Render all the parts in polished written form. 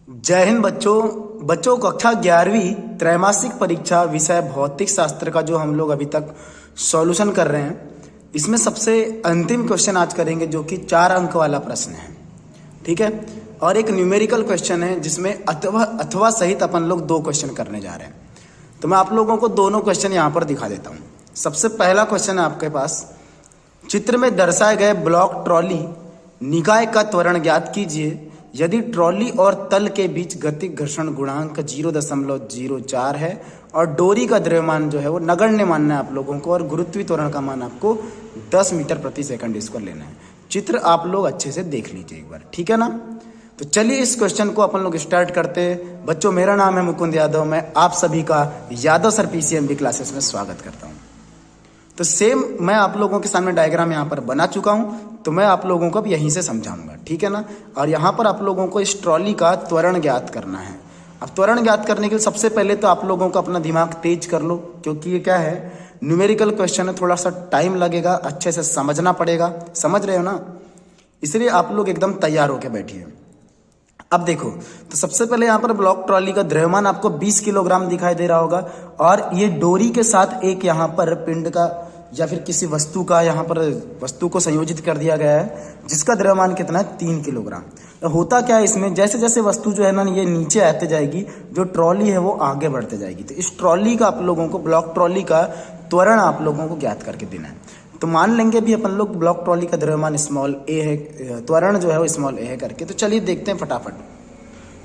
जय हिंद बच्चों कक्षा 11वीं त्रैमासिक परीक्षा विषय भौतिक शास्त्र का जो हम लोग अभी तक सॉल्यूशन कर रहे हैं, इसमें सबसे अंतिम क्वेश्चन आज करेंगे जो कि 4 अंक वाला प्रश्न है। ठीक है, और एक न्यूमेरिकल क्वेश्चन है जिसमें अथवा सहित अपन लोग 2 क्वेश्चन करने जा रहे हैं। तो मैं आप लोगों को दोनों क्वेश्चन यहाँ पर दिखा देता हूँ। सबसे पहला क्वेश्चन है आपके पास, चित्र में दर्शाए गए ब्लॉक ट्रॉली निकाय का त्वरण ज्ञात कीजिए यदि ट्रॉली और तल के बीच गतिक घर्षण गुणांक 0.04 है और डोरी का द्रव्यमान जो है वो नगण्य मानना है आप लोगों को, और गुरुत्वीय त्वरण का मान आपको 10 मीटर प्रति सेकंड इसको लेना है। चित्र आप लोग अच्छे से देख लीजिए एक बार, ठीक है ना। तो चलिए इस क्वेश्चन को अपन लोग स्टार्ट करते हैं। बच्चों, मेरा नाम है मुकुंद यादव, मैं आप सभी का यादव सर पीसीएमबी क्लासेस में स्वागत करता हूँ। तो सेम मैं आप लोगों के सामने डायग्राम यहाँ पर बना चुका हूँ, तो मैं आप लोगों को अब यहीं से समझाऊंगा, ठीक है ना। और यहाँ पर आप लोगों को इस ट्रॉली का त्वरण ज्ञात करना है। अब त्वरण ज्ञात करने के लिए सबसे पहले तो आप लोगों को अपना दिमाग तेज कर लो, क्योंकि ये क्या है, न्यूमेरिकल क्वेश्चन है, थोड़ा सा टाइम लगेगा, अच्छे से समझना पड़ेगा। समझ रहे हो ना, इसलिए आप लोग एकदम तैयार होकर बैठिए। अब देखो, तो सबसे पहले यहाँ पर ब्लॉक ट्रॉली का द्रव्यमान आपको 20 किलोग्राम दिखाई दे रहा होगा, और ये डोरी के साथ एक यहाँ पर पिंड का या फिर किसी वस्तु का यहाँ पर वस्तु को संयोजित कर दिया गया है जिसका द्रव्यमान कितना है, 3 किलोग्राम। तो होता क्या है इसमें, जैसे जैसे वस्तु जो है ना ये नीचे आते जाएगी, जो ट्रॉली है वो आगे बढ़ते जाएगी। तो इस ट्रॉली का आप लोगों को, ब्लॉक ट्रॉली का त्वरण आप लोगों को ज्ञात करके देना है। तो मान लेंगे भी अपन लोग ब्लॉक ट्रॉली का द्रव्यमान स्मॉल ए है, त्वरण जो है वो स्मॉल ए है करके। तो चलिए देखते हैं फटाफट।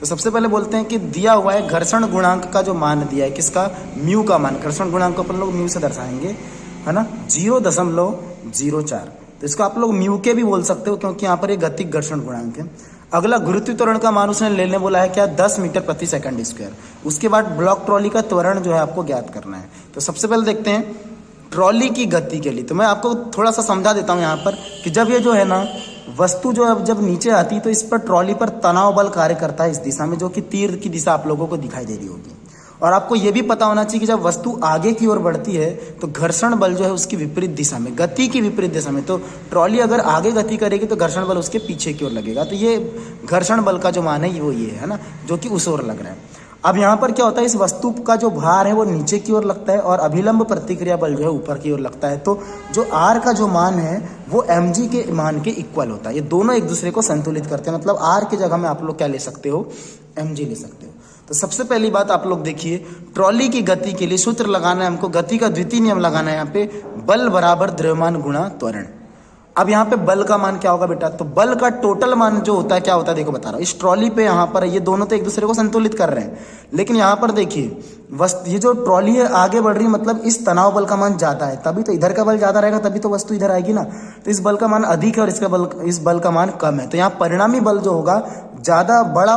तो सबसे पहले बोलते हैं कि दिया हुआ है घर्षण गुणांक का जो मान दिया है, किसका, म्यू का मान। घर्षण गुणांक को अपन लोग म्यू से दर्शाएंगे, है ना, 0.04। तो इसको आप लोग म्यू के भी बोल सकते हो, क्योंकि यहाँ पर ये गतिक घर्षण गुणांक है। अगला गुरुत्वीय त्वरण का मान उसने लेने बोला है क्या, 10 मीटर प्रति सेकंड स्क्वायर। उसके बाद ब्लॉक ट्रॉली का त्वरण जो है आपको ज्ञात करना है। तो सबसे पहले देखते हैं ट्रॉली की गति के लिए। तो मैं आपको थोड़ा सा समझा देता हूँ यहाँ पर कि जब ये जो है ना वस्तु जो है जब नीचे आती है तो इस पर ट्रॉली पर तनाव बल कार्य करता है इस दिशा में, जो कि तीर की दिशा आप लोगों को दिखाई दे रही होगी। और आपको ये भी पता होना चाहिए कि जब वस्तु आगे की ओर बढ़ती है तो घर्षण बल जो है उसकी विपरीत दिशा में, गति की विपरीत दिशा में। तो ट्रॉली अगर आगे गति करेगी तो घर्षण बल उसके पीछे की ओर लगेगा। तो ये घर्षण बल का जो मान है वो ये है ना, जो कि उस ओर लग रहा है। अब यहाँ पर क्या होता है, इस वस्तु का जो भार है वो नीचे की ओर लगता है और अभिलंब प्रतिक्रिया बल जो है ऊपर की ओर लगता है। तो जो आर का जो मान है वो mg के मान के इक्वल होता है। ये दोनों एक दूसरे को संतुलित करते हैं, मतलब आर की जगह में आप लोग क्या ले सकते हो, mg ले सकते हो। तो सबसे पहली बात आप लोग देखिए, ट्रॉली की गति के लिए सूत्र लगाना है हमको, गति का द्वितीय नियम लगाना है यहाँ पे, बल बराबर द्रव्यमान गुणा त्वरण। अब यहाँ पे बल का मान क्या होगा बेटा, तो बल का टोटल मान जो होता है क्या होता है, देखो बता रहा हूँ। इस ट्रॉली पे यहाँ पर ये दोनों तो एक दूसरे को संतुलित कर रहे हैं, लेकिन यहाँ पर देखिए ये जो ट्रॉली है आगे बढ़ रही है, मतलब इस तनाव बल का मान ज्यादा है, तभी तो इधर का बल ज्यादा रहेगा, तभी तो वस्तु इधर आएगी ना। तो इस बल का मान अधिक है और इस बल का मान कम है। तो यहाँ परिणामी बल जो होगा ज्यादा, बड़ा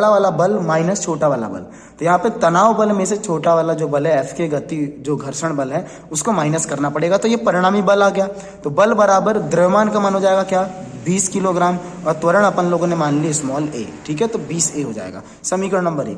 वाला बल माइनस छोटा वाला बल। तो यहाँ पे तनाव बल में से छोटा वाला जो बल है एफ के गति जो घर्षण बल है उसको माइनस करना पड़ेगा। तो ये परिणामी बल आ गया। तो बल बराबर द्रव्यमान का मान हो जाएगा क्या, 20 किलोग्राम, और त्वरण अपन लोगों ने मान ली स्मॉल ए, ठीक है। तो 20 ए हो जाएगा समीकरण नंबर 1।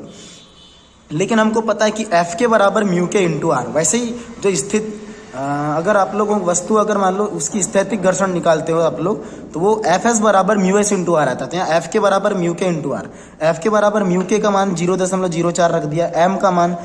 लेकिन हमको पता है कि एफ के बराबर म्यू के इंटू आर। वैसे ही जो स्थित अगर आप लोगों को वस्तु अगर मान लो उसकी स्थैतिक घर्षण निकालते हो आप लोग, तो वो एफ एस बराबर म्यू एस इंटू आर आता है। तो यहाँ एफ के बराबर म्यू के इंटू आर, एफ के बराबर म्यू के का मान 0.04 रख दिया, एम का मान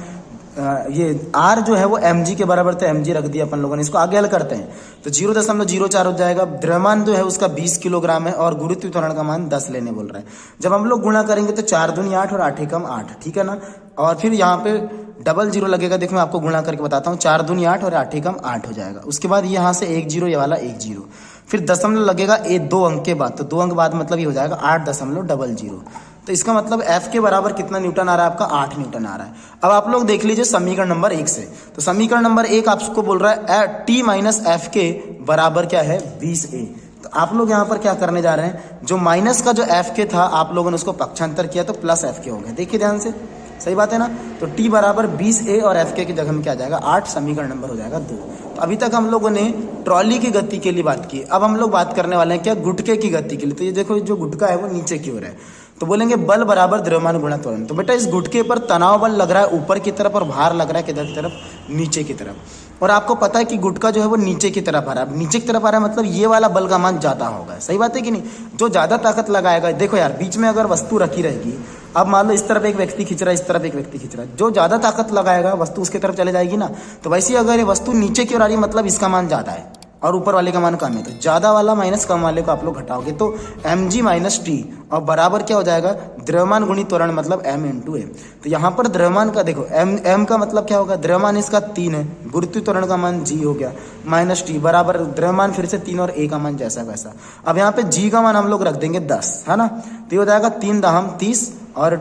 ये आर जो है वो mg के बराबर, तो mg रख दिया अपन लोगों ने। इसको आगे हल करते हैं तो 0.04 हो जाएगा। द्रव्यमान जो है उसका 20 किलोग्राम है और गुरुत्वीय त्वरण का मान 10 लेने बोल रहा है। जब हम लोग गुणा करेंगे तो 4 दूनी 8 और 8 एकम 8, ठीक है ना। और फिर यहाँ पे डबल जीरो लगेगा, देखो मैं आपको गुणा करके बताता हूँ। 4 दूनी 8 और 8 एकम 8 हो जाएगा। उसके बाद यहाँ से 1 जीरो, ये वाला 1 जीरो, फिर दशमलव लगेगा 2 अंक के बाद। तो 2 अंक बाद मतलब ये हो जाएगा 8.00। तो इसका मतलब F के बराबर कितना न्यूटन आ रहा है आपका, 8 न्यूटन आ रहा है। अब आप लोग देख लीजिए समीकरण नंबर 1 से। तो समीकरण नंबर 1 आपको बोल रहा है T माइनस एफ के बराबर क्या है, 20A। तो आप लोग यहाँ पर क्या करने जा रहे हैं, जो माइनस का जो एफ के था आप लोगों ने उसको पक्षांतर किया तो प्लस एफ के हो गया। देखिए ध्यान से, सही बात है ना। तो T बराबर 20A और एफ के की जगह में क्या आ जाएगा, 8। समीकरण नंबर हो जाएगा 2। तो अभी तक हम लोगों ने ट्रॉली की गति के लिए बात की। अब हम लोग बात करने वाले हैं क्या, गुटके की गति के लिए। तो ये देखो जो गुटका है वो नीचे की ओर है, तो बोलेंगे बल बराबर द्रव्यमान गुणा त्वरण। तो बेटा इस गुटके पर तनाव बल लग रहा है ऊपर की तरफ और भार लग रहा है किधर की तरफ, नीचे की तरफ। और आपको पता है कि गुटका जो है वो नीचे की तरफ आ रहा है। अब नीचे की तरफ आ रहा है मतलब ये वाला बल का मान ज्यादा होगा, सही बात है कि नहीं। जो ज्यादा ताकत लगाएगा, देखो यार बीच में अगर वस्तु रखी रहेगी, अब मान लो इस तरफ एक व्यक्ति खींच रहा है, इस तरफ एक व्यक्ति खींच रहा है, जो ज्यादा ताकत लगाएगा वस्तु उसकी तरफ चले जाएगी ना। तो वैसे ही अगर ये वस्तु नीचे की ओर आ रही है मतलब इसका मान ज्यादा है और ऊपर वाले का मान कम है, तो ज्यादा वाला माइनस कम वाले को आप लोग घटाओगे तो mg माइनस टी और बराबर क्या हो जाएगा, द्रव्यमान गुणित त्वरण मतलब m इंटू ए। तो यहाँ पर द्रव्यमान का देखो m का मतलब क्या होगा, द्रव्यमान इसका 3 है, गुरुत्व त्वरण का मान g हो गया, माइनस टी बराबर द्रव्यमान फिर से 3 और a का मान जैसा वैसा। अब यहाँ पे g का मान हम लोग रख देंगे 10, है ना। तो ये हो जाएगा 3 दाहम 30 और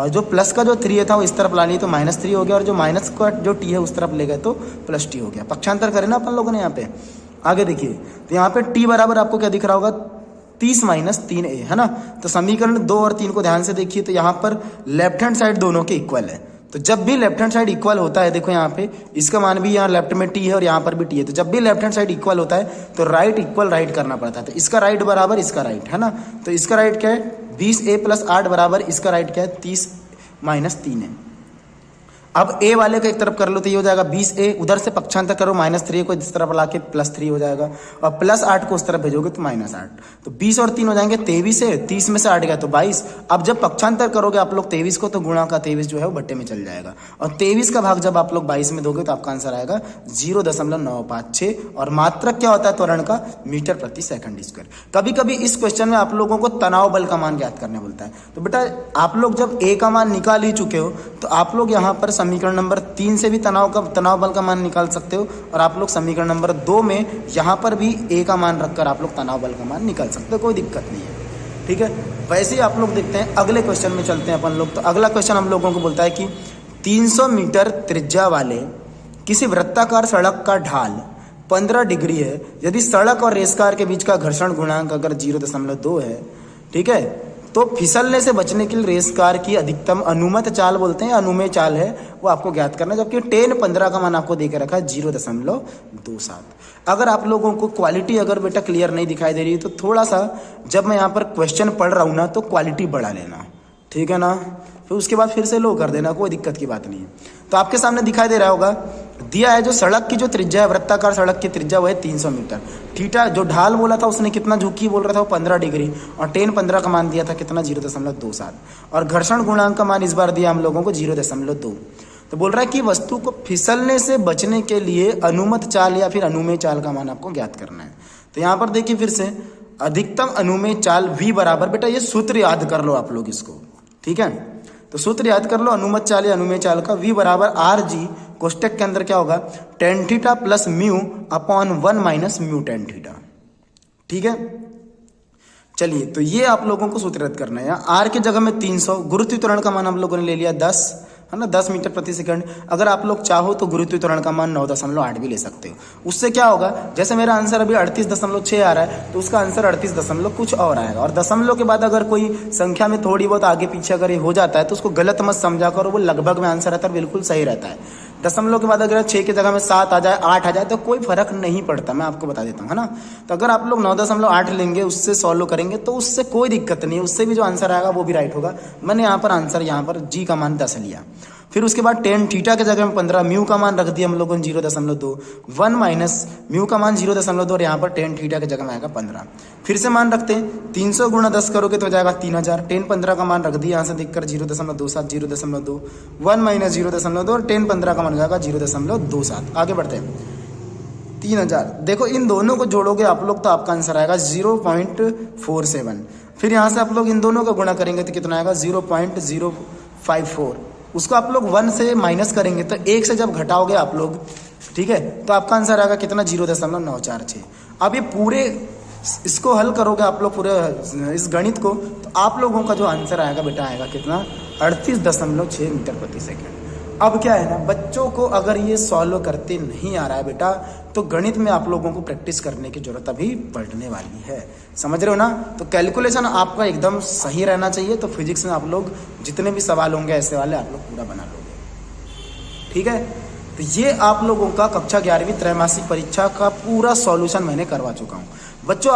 जो प्लस का जो 3 था वो इस तरफ ला लिए तो -3 हो गया, और जो माइनस का जो t है उस तरफ ले गए तो +t हो गया। पक्षांतर करें ना अपन लोगों ने यहाँ पे। आगे देखिए, तो यहाँ पे t बराबर आपको क्या दिख रहा होगा, 30 माइनस 3a, है ना। तो समीकरण 2 और 3 को ध्यान से देखिए, तो यहाँ पर लेफ्ट हैंड साइड दोनों के इक्वल है। तो जब भी लेफ्ट हैंड साइड इक्वल होता है, देखो यहाँ पे इसका मान भी यहाँ लेफ्ट में t है और यहाँ पर भी t है, तो जब भी लेफ्ट हैंड साइड इक्वल होता है तो राइट इक्वल राइट करना पड़ता है। तो इसका राइट बराबर इसका राइट, है ना। तो इसका राइट क्या है, 20a + 8 बराबर इसका राइट क्या है, 30 माइनस 3 है। अब a वाले को एक तरफ कर लो तो ये हो जाएगा 20a, उधर से पक्षांतर करो -3 को इस तरफ ला के +3 हो जाएगा, और +8 को उस तरफ भेजोगे तो -8। तो 20 और 3 हो जाएंगे 23 है, 30 में से 8 गया तो 22। अब जब पक्षांतर करोगे आप लोग 23 को, तो गुणा का 23 जो है वो बट्टे में चल जाएगा, और 23 का भाग जब आप लोग 22 में दोगे तो आपका आंसर आएगा 0.956। और मात्रक क्या होता है त्वरण का, मीटर प्रति सेकंड स्क्वायर। कभी कभी इस क्वेश्चन में आप लोगों को तनाव बल का मान ज्ञात करने बोलता है। तो बेटा आप लोग जब a का मान निकाल ही चुके हो तो आप लोग यहाँ पर समीकरण नंबर 3 से भी तनाव बल का मान निकाल सकते हो, और आप लोग समीकरण नंबर 2 में यहाँ पर भी a का मान रखकर आप लोग तनाव बल का मान निकाल सकते हो, कोई दिक्कत नहीं है, ठीक है। वैसे ही आप लोग देखते हैं अगले क्वेश्चन में चलते हैं अपन लोग। तो अगला क्वेश्चन हम लोगों को बोलता है कि 300 मीटर त्रिज्या वाले किसी वृत्ताकार सड़क का ढाल 15 डिग्री है, यदि सड़क और रेस कार के बीच का घर्षण गुणांक अगर 0.2 है, ठीक है, तो फिसलने से बचने के लिए रेस कार की अधिकतम अनुमत चाल बोलते हैं, अनुमेय चाल है, वो आपको ज्ञात करना है। जबकि 10-15 का मान आपको देके रखा है 0.27। अगर आप लोगों को क्वालिटी अगर बेटा क्लियर नहीं दिखाई दे रही है तो थोड़ा सा जब मैं यहाँ पर क्वेश्चन पढ़ रहा हूँ ना तो क्वालिटी बढ़ा लेना, ठीक है ना। फिर उसके बाद फिर से लो कर देना, कोई दिक्कत की बात नहीं है। तो आपके सामने दिखाई दे रहा होगा, दिया है जो सड़क की जो त्रिज्या है, वृत्ताकार सड़क की त्रिज्या वो है 300 मीटर। थीटा जो ढाल बोला था उसने कितना झुकी बोल रहा था वो 15 डिग्री, और 10-15 का मान दिया था कितना 0.27, और घर्षण गुणांक का मान इस बार दिया हम लोगों को 0.2। तो बोल रहा है कि वस्तु को फिसलने से बचने के लिए अनुमत चाल या फिर अनुमेय चाल का मान आपको ज्ञात करना है। तो यहाँ पर देखिए फिर से अधिकतम अनुमेय चाल v बराबर, बेटा ये सूत्र याद कर लो आप लोग इसको, ठीक है। तो सूत्र याद कर लो अनुमत चाल या अनुमेय चाल का, v बराबर rg कोष्टक के अंदर क्या होगा, tan theta plus mu upon 1 minus mu tan theta, ठीक है। चलिए तो ये आप लोगों को सूत्र याद करना है। r की जगह में 300, गुरुत्व त्वरण का मान हम लोगों ने ले लिया 10, है ना, 10 मीटर प्रति सेकंड। अगर आप लोग चाहो तो गुरुत्व त्वरण का मान 9.8 भी ले सकते हो। उससे क्या होगा, जैसे मेरा आंसर अभी 38.6 आ रहा है तो उसका आंसर 38 कुछ और आएगा। और दशमलव के बाद अगर कोई संख्या में थोड़ी बहुत आगे पीछे अगर ये हो जाता है तो उसको गलत मत समझा करो, वो लगभग में आंसर रहता है, बिल्कुल सही रहता है। दशमलव के बाद अगर 6 की जगह में 7 आ जाए, 8 आ जाए तो कोई फर्क नहीं पड़ता, मैं आपको बता देता हूँ, है ना। तो अगर आप लोग 9.8 लेंगे, उससे सॉल्व करेंगे तो उससे कोई दिक्कत नहीं है, उससे भी जो आंसर आएगा वो भी राइट होगा। मैंने यहाँ पर आंसर यहाँ पर जी का मान 10 लिया। फिर उसके बाद tan थीटा के जगह में 15, म्यू का मान रख दिया हम लोगों ने 0.2, 1 माइनस म्यू का मान 0.2 और यहाँ पर tan थीटा के जगह में आएगा 15। फिर से मान रखते हैं, 300 गुणा 10 करोगे तो हो जाएगा 3000। tan 15 का मान रख दिया यहाँ से देखकर 0.27, 0.2, 1 माइनस 0.2 और tan 15 का मान हो जाएगा 0.27। आगे बढ़ते हैं, 3000। देखो इन दोनों को जोड़ोगे आप लोग तो आपका आंसर आएगा 0.47। फिर यहाँ से आप लोग इन दोनों का गुणा करेंगे तो कितना आएगा 0.054। उसको आप लोग 1 से माइनस करेंगे तो 1 से जब घटाओगे आप लोग, ठीक है, तो आपका आंसर आएगा कितना 0.946। अब ये पूरे इसको हल करोगे आप लोग पूरे इस गणित को, तो आप लोगों का जो आंसर आएगा बेटा आएगा कितना 38.6 मीटर प्रति सेकंड। अब क्या है ना, बच्चों को अगर ये सॉल्व करते नहीं आ रहा है बेटा तो गणित में आप लोगों को प्रैक्टिस करने की जरूरत अभी पड़ने वाली है, समझ रहे हो ना। तो कैलकुलेशन आपका एकदम सही रहना चाहिए, तो फिजिक्स में आप लोग जितने भी सवाल होंगे ऐसे वाले आप लोग पूरा बना लोगे, ठीक है। तो ये आप लोगों का कक्षा 11वीं त्रैमासिक परीक्षा का पूरा सॉल्यूशन मैंने करवा चुका हूँ बच्चों।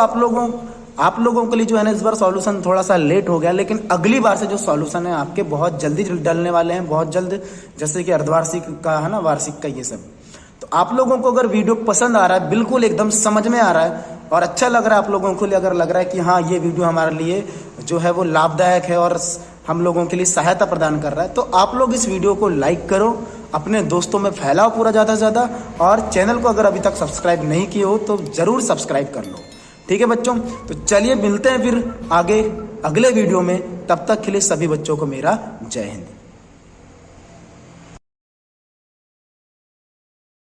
आप लोगों के लिए जो है ना इस बार सॉल्यूशन थोड़ा सा लेट हो गया, लेकिन अगली बार से जो सॉल्यूशन है आपके बहुत जल्दी डलने वाले हैं, बहुत जल्द, जैसे कि अर्धवार्षिक का है ना, वार्षिक का, ये सब। तो आप लोगों को अगर वीडियो पसंद आ रहा है, बिल्कुल एकदम समझ में आ रहा है और अच्छा लग रहा है आप लोगों को, अगर लग रहा है कि हाँ ये वीडियो हमारे लिए जो है वो लाभदायक है और हम लोगों के लिए सहायता प्रदान कर रहा है, तो आप लोग इस वीडियो को लाइक करो, अपने दोस्तों में फैलाओ पूरा ज़्यादा से ज़्यादा, और चैनल को अगर अभी तक सब्सक्राइब नहीं किए हो तो ज़रूर सब्सक्राइब कर लो। ठीक है बच्चों, तो चलिए मिलते हैं फिर आगे अगले वीडियो में। तब तक के लिए सभी बच्चों को मेरा जय हिंद।